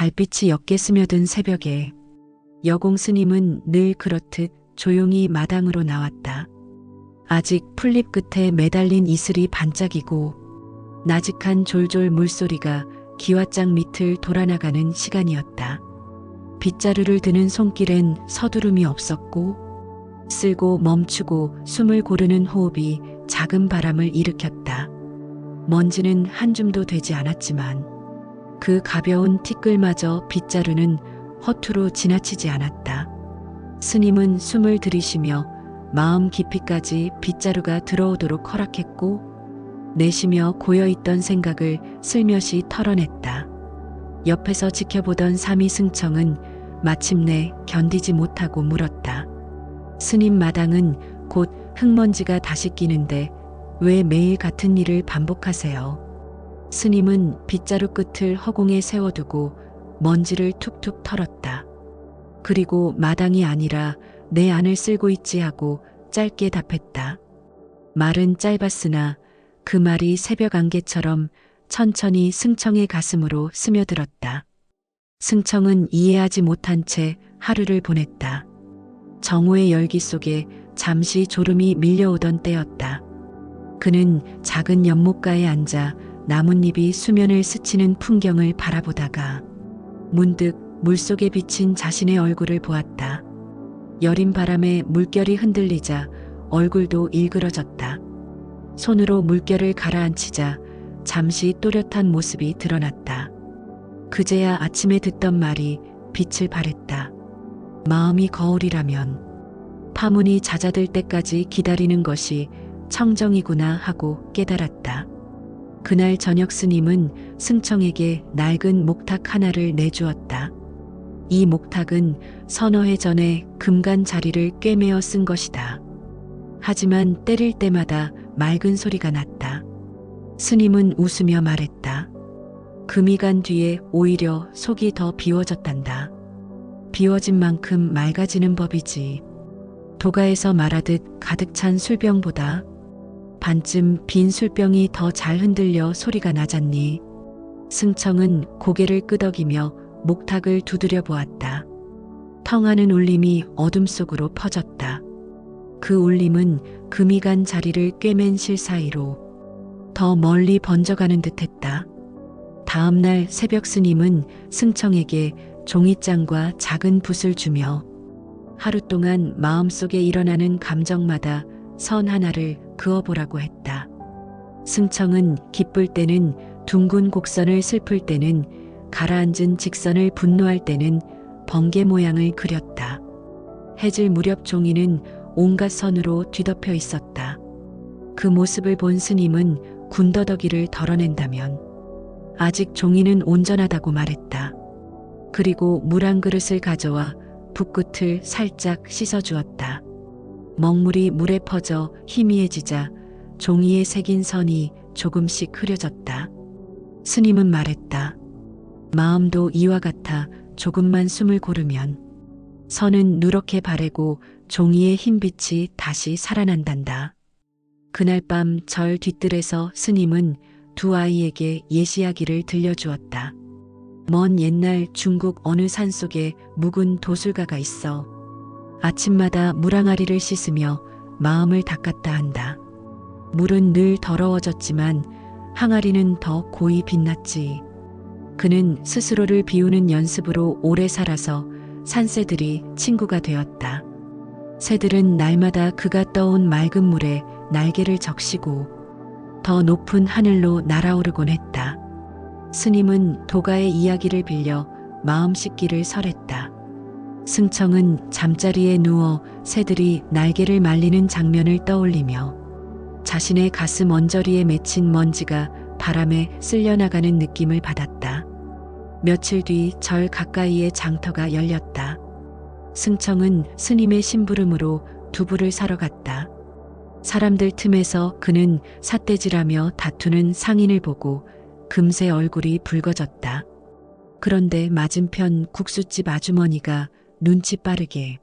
달빛이 옅게 스며든 새벽에 여공 스님은 늘 그렇듯 조용히 마당으로 나왔다. 아직 풀잎 끝에 매달린 이슬이 반짝이고 나직한 졸졸 물소리가 기와장 밑을 돌아나가는 시간이었다. 빗자루를 드는 손길엔 서두름이 없었고 쓸고 멈추고 숨을 고르는 호흡이 작은 바람을 일으켰다. 먼지는 한 줌도 되지 않았지만 그 가벼운 티끌마저 빗자루는 허투루 지나치지 않았다. 스님은 숨을 들이쉬며 마음 깊이까지 빗자루가 들어오도록 허락했고 내쉬며 고여있던 생각을 슬며시 털어냈다. 옆에서 지켜보던 사미 승청은 마침내 견디지 못하고 물었다. 스님 마당은 곧 흙먼지가 다시 끼는데 왜 매일 같은 일을 반복하세요? 스님은 빗자루 끝을 허공에 세워두고 먼지를 툭툭 털었다. 그리고 마당이 아니라 내 안을 쓸고 있지 하고 짧게 답했다. 말은 짧았으나 그 말이 새벽 안개처럼 천천히 승청의 가슴으로 스며들었다. 승청은 이해하지 못한 채 하루를 보냈다. 정오의 열기 속에 잠시 졸음이 밀려오던 때였다. 그는 작은 연못가에 앉아 나뭇잎이 수면을 스치는 풍경을 바라보다가 문득 물속에 비친 자신의 얼굴을 보았다. 여린 바람에 물결이 흔들리자 얼굴도 일그러졌다. 손으로 물결을 가라앉히자 잠시 또렷한 모습이 드러났다. 그제야 아침에 듣던 말이 빛을 발했다. 마음이 거울이라면 파문이 잦아들 때까지 기다리는 것이 청정이구나 하고 깨달았다. 그날 저녁 스님은 승청에게 낡은 목탁 하나를 내주었다. 이 목탁은 서너 해 전에 금간 자리를 꿰매어 쓴 것이다. 하지만 때릴 때마다 맑은 소리가 났다. 스님은 웃으며 말했다. 금이 간 뒤에 오히려 속이 더 비워졌단다. 비워진 만큼 맑아지는 법이지. 도가에서 말하듯 가득 찬 술병보다 반쯤 빈 술병이 더 잘 흔들려 소리가 나잖니. 승청은 고개를 끄덕이며 목탁을 두드려 보았다. 텅하는 울림이 어둠 속으로 퍼졌다. 그 울림은 금이 간 자리를 꿰맨 실 사이로 더 멀리 번져가는 듯했다. 다음 날 새벽 스님은 승청에게 종이장과 작은 붓을 주며 하루 동안 마음속에 일어나는 감정마다 선 하나를 그어보라고 했다. 승청은 기쁠 때는 둥근 곡선을 슬플 때는 가라앉은 직선을 분노할 때는 번개 모양을 그렸다. 해질 무렵 종이는 온갖 선으로 뒤덮여 있었다. 그 모습을 본 스님은 군더더기를 덜어낸다면 아직 종이는 온전하다고 말했다. 그리고 물 한 그릇을 가져와 붓끝을 살짝 씻어주었다. 먹물이 물에 퍼져 희미해지자 종이에 새긴 선이 조금씩 흐려졌다. 스님은 말했다. 마음도 이와 같아 조금만 숨을 고르면 선은 누렇게 바래고 종이의 흰빛이 다시 살아난단다. 그날 밤 절 뒤뜰에서 스님은 두 아이에게 예시야기를 들려주었다. 먼 옛날 중국 어느 산속에 묵은 도술가가 있어 아침마다 물항아리를 씻으며 마음을 닦았다 한다. 물은 늘 더러워졌지만 항아리는 더 고이 빛났지. 그는 스스로를 비우는 연습으로 오래 살아서 산새들이 친구가 되었다. 새들은 날마다 그가 떠온 맑은 물에 날개를 적시고 더 높은 하늘로 날아오르곤 했다. 스님은 도가의 이야기를 빌려 마음 씻기를 설했다. 승청은 잠자리에 누워 새들이 날개를 말리는 장면을 떠올리며 자신의 가슴 언저리에 맺힌 먼지가 바람에 쓸려나가는 느낌을 받았다. 며칠 뒤 절 가까이에 장터가 열렸다. 승청은 스님의 심부름으로 두부를 사러 갔다. 사람들 틈에서 그는 삿대질하며 다투는 상인을 보고 금세 얼굴이 붉어졌다. 그런데 맞은편 국수집 아주머니가 눈치 빠르게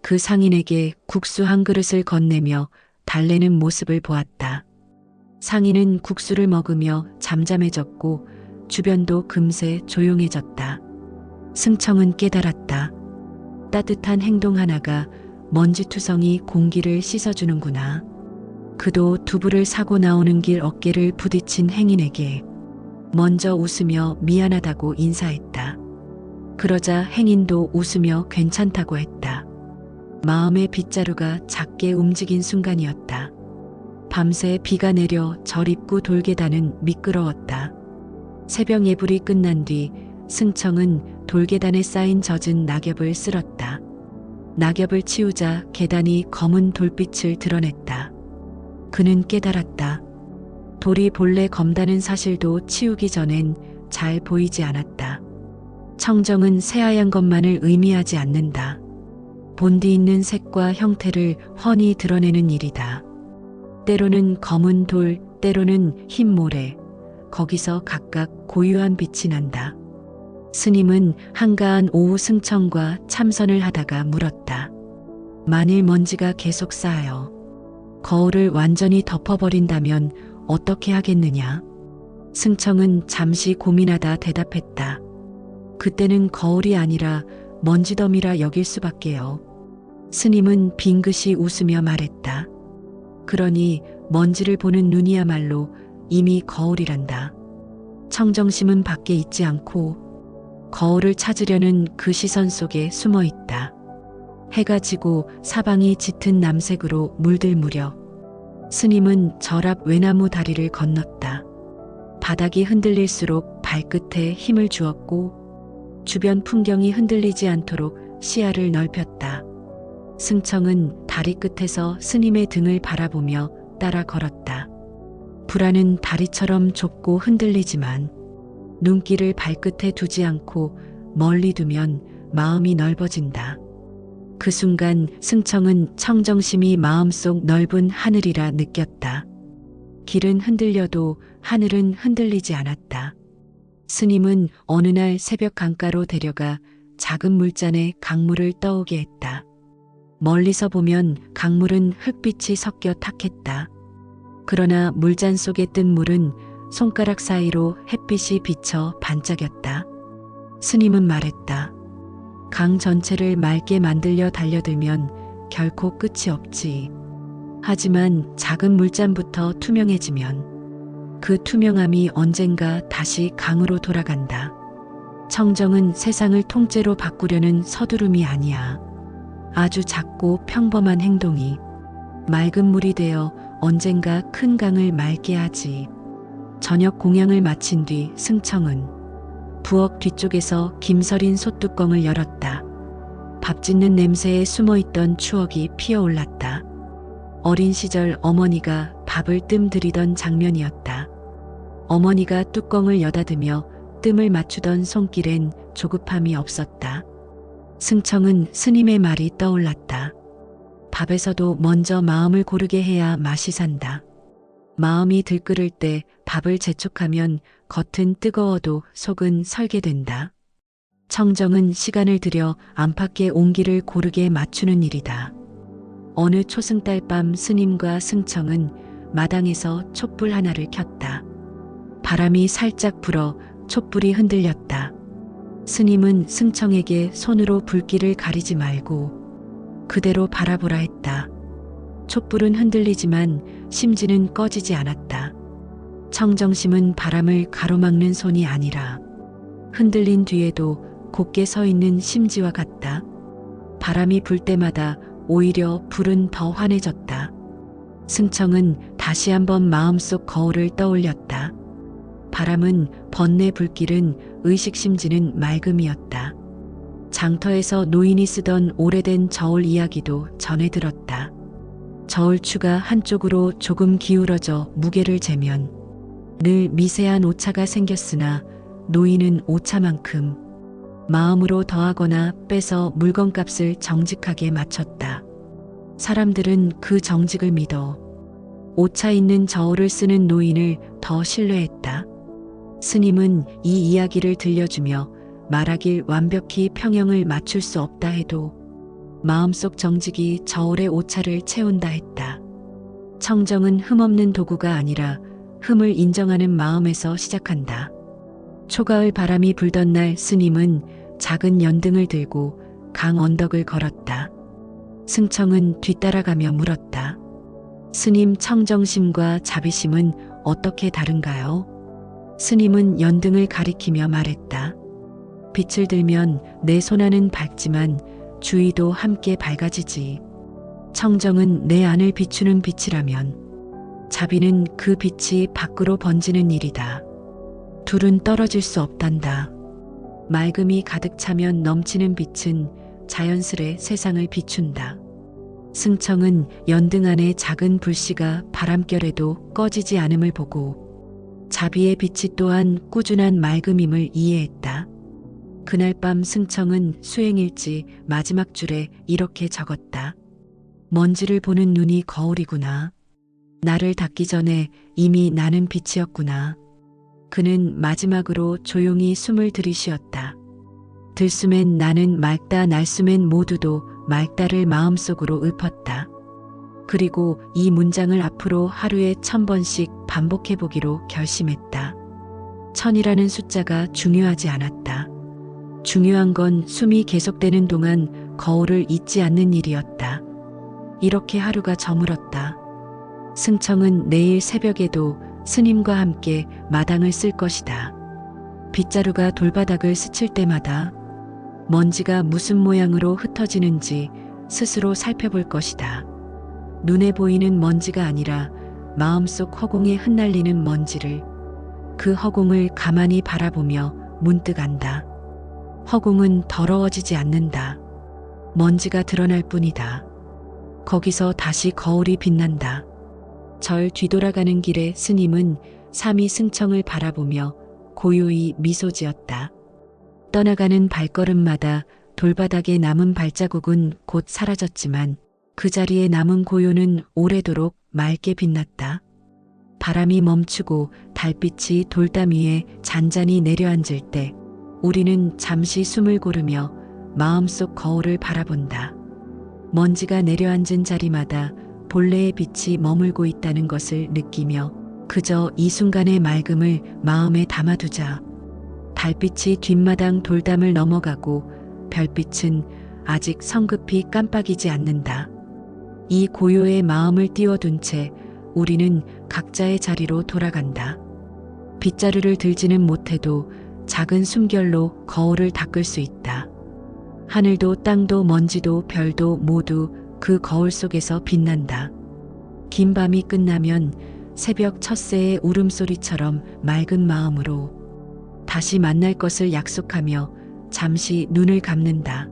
그 상인에게 국수 한 그릇을 건네며 달래는 모습을 보았다. 상인은 국수를 먹으며 잠잠해졌고 주변도 금세 조용해졌다. 승청은 깨달았다. 따뜻한 행동 하나가 먼지투성이 공기를 씻어주는구나. 그도 두부를 사고 나오는 길 어깨를 부딪힌 행인에게 먼저 웃으며 미안하다고 인사했다. 그러자 행인도 웃으며 괜찮다고 했다. 마음의 빗자루가 작게 움직인 순간이었다. 밤새 비가 내려 절입구 돌계단은 미끄러웠다. 새벽 예불이 끝난 뒤 승청은 돌계단에 쌓인 젖은 낙엽을 쓸었다. 낙엽을 치우자 계단이 검은 돌빛을 드러냈다. 그는 깨달았다. 돌이 본래 검다는 사실도 치우기 전엔 잘 보이지 않았다. 청정은 새하얀 것만을 의미하지 않는다. 본디 있는 색과 형태를 훤히 드러내는 일이다. 때로는 검은 돌, 때로는 흰 모래, 거기서 각각 고유한 빛이 난다. 스님은 한가한 오후 승청과 참선을 하다가 물었다. 만일 먼지가 계속 쌓여 거울을 완전히 덮어버린다면 어떻게 하겠느냐? 승청은 잠시 고민하다 대답했다. 그때는 거울이 아니라 먼지더미라 여길 수밖에요. 스님은 빙긋이 웃으며 말했다. 그러니 먼지를 보는 눈이야말로 이미 거울이란다. 청정심은 밖에 있지 않고 거울을 찾으려는 그 시선 속에 숨어 있다. 해가 지고 사방이 짙은 남색으로 물들 무렵 스님은 절 앞 외나무 다리를 건넜다. 바닥이 흔들릴수록 발끝에 힘을 주었고 주변 풍경이 흔들리지 않도록 시야를 넓혔다. 승청은 다리 끝에서 스님의 등을 바라보며 따라 걸었다. 불안은 다리처럼 좁고 흔들리지만 눈길을 발끝에 두지 않고 멀리 두면 마음이 넓어진다. 그 순간 승청은 청정심이 마음속 넓은 하늘이라 느꼈다. 길은 흔들려도 하늘은 흔들리지 않았다. 스님은 어느 날 새벽 강가로 데려가 작은 물잔에 강물을 떠오게 했다. 멀리서 보면 강물은 흙빛이 섞여 탁했다. 그러나 물잔 속에 뜬 물은 손가락 사이로 햇빛이 비쳐 반짝였다. 스님은 말했다. 강 전체를 맑게 만들려 달려들면 결코 끝이 없지. 하지만 작은 물잔부터 투명해지면 그 투명함이 언젠가 다시 강으로 돌아간다. 청정은 세상을 통째로 바꾸려는 서두름이 아니야. 아주 작고 평범한 행동이 맑은 물이 되어 언젠가 큰 강을 맑게 하지. 저녁 공양을 마친 뒤 승청은 부엌 뒤쪽에서 김서린 솥뚜껑을 열었다. 밥 짓는 냄새에 숨어있던 추억이 피어올랐다. 어린 시절 어머니가 밥을 뜸들이던 장면이었다. 어머니가 뚜껑을 여닫으며 뜸을 맞추던 손길엔 조급함이 없었다. 승청은 스님의 말이 떠올랐다. 밥에서도 먼저 마음을 고르게 해야 맛이 산다. 마음이 들끓을 때 밥을 재촉하면 겉은 뜨거워도 속은 설게된다. 청정은 시간을 들여 안팎의 온기를 고르게 맞추는 일이다. 어느 초승달 밤 스님과 승청은 마당에서 촛불 하나를 켰다. 바람이 살짝 불어 촛불이 흔들렸다. 스님은 승청에게 손으로 불길을 가리지 말고 그대로 바라보라 했다. 촛불은 흔들리지만 심지는 꺼지지 않았다. 청정심은 바람을 가로막는 손이 아니라 흔들린 뒤에도 곧게 서 있는 심지와 같다. 바람이 불 때마다 오히려 불은 더 환해졌다. 승청은 다시 한번 마음속 거울을 떠올렸다. 바람은 번뇌 불길은 의식심지는 맑음이었다. 장터에서 노인이 쓰던 오래된 저울 이야기도 전해 들었다. 저울추가 한쪽으로 조금 기울어져 무게를 재면 늘 미세한 오차가 생겼으나 노인은 오차만큼 마음으로 더하거나 빼서 물건값을 정직하게 맞췄다. 사람들은 그 정직을 믿어 오차 있는 저울을 쓰는 노인을 더 신뢰했다. 스님은 이 이야기를 들려주며 말하길 완벽히 평형을 맞출 수 없다 해도 마음속 정직이 저울의 오차를 채운다 했다. 청정은 흠없는 도구가 아니라 흠을 인정하는 마음에서 시작한다. 초가을 바람이 불던 날 스님은 작은 연등을 들고 강 언덕을 걸었다. 승청은 뒤따라가며 물었다. 스님, 청정심과 자비심은 어떻게 다른가요? 스님은 연등을 가리키며 말했다. 빛을 들면 내 손안은 밝지만 주위도 함께 밝아지지. 청정은 내 안을 비추는 빛이라면 자비는 그 빛이 밖으로 번지는 일이다. 둘은 떨어질 수 없단다. 맑음이 가득 차면 넘치는 빛은 자연스레 세상을 비춘다. 승청은 연등 안에 작은 불씨가 바람결에도 꺼지지 않음을 보고 자비의 빛이 또한 꾸준한 맑음임을 이해했다. 그날 밤 승청은 수행일지 마지막 줄에 이렇게 적었다. 먼지를 보는 눈이 거울이구나. 나를 닫기 전에 이미 나는 빛이었구나. 그는 마지막으로 조용히 숨을 들이쉬었다. 들숨엔 나는 맑다, 날숨엔 모두도 맑다를 마음속으로 읊었다. 그리고 이 문장을 앞으로 하루에 1000번씩 반복해보기로 결심했다. 1000이라는 숫자가 중요하지 않았다. 중요한 건 숨이 계속되는 동안 거울을 잊지 않는 일이었다. 이렇게 하루가 저물었다. 승청은 내일 새벽에도 스님과 함께 마당을 쓸 것이다. 빗자루가 돌바닥을 스칠 때마다 먼지가 무슨 모양으로 흩어지는지 스스로 살펴볼 것이다. 눈에 보이는 먼지가 아니라 마음속 허공에 흩날리는 먼지를, 그 허공을 가만히 바라보며 문득 안다. 허공은 더러워지지 않는다. 먼지가 드러날 뿐이다. 거기서 다시 거울이 빛난다. 절 뒤돌아가는 길에 스님은 삼이 승청을 바라보며 고요히 미소 지었다. 떠나가는 발걸음마다 돌바닥에 남은 발자국은 곧 사라졌지만 그 자리에 남은 고요는 오래도록 맑게 빛났다. 바람이 멈추고 달빛이 돌담 위에 잔잔히 내려앉을 때 우리는 잠시 숨을 고르며 마음속 거울을 바라본다. 먼지가 내려앉은 자리마다 본래의 빛이 머물고 있다는 것을 느끼며 그저 이 순간의 맑음을 마음에 담아두자. 달빛이 뒷마당 돌담을 넘어가고 별빛은 아직 성급히 깜빡이지 않는다. 이 고요의 마음을 띄워둔 채 우리는 각자의 자리로 돌아간다. 빗자루를 들지는 못해도 작은 숨결로 거울을 닦을 수 있다. 하늘도 땅도 먼지도 별도 모두 그 거울 속에서 빛난다. 긴 밤이 끝나면 새벽 첫새의 울음소리처럼 맑은 마음으로 다시 만날 것을 약속하며 잠시 눈을 감는다.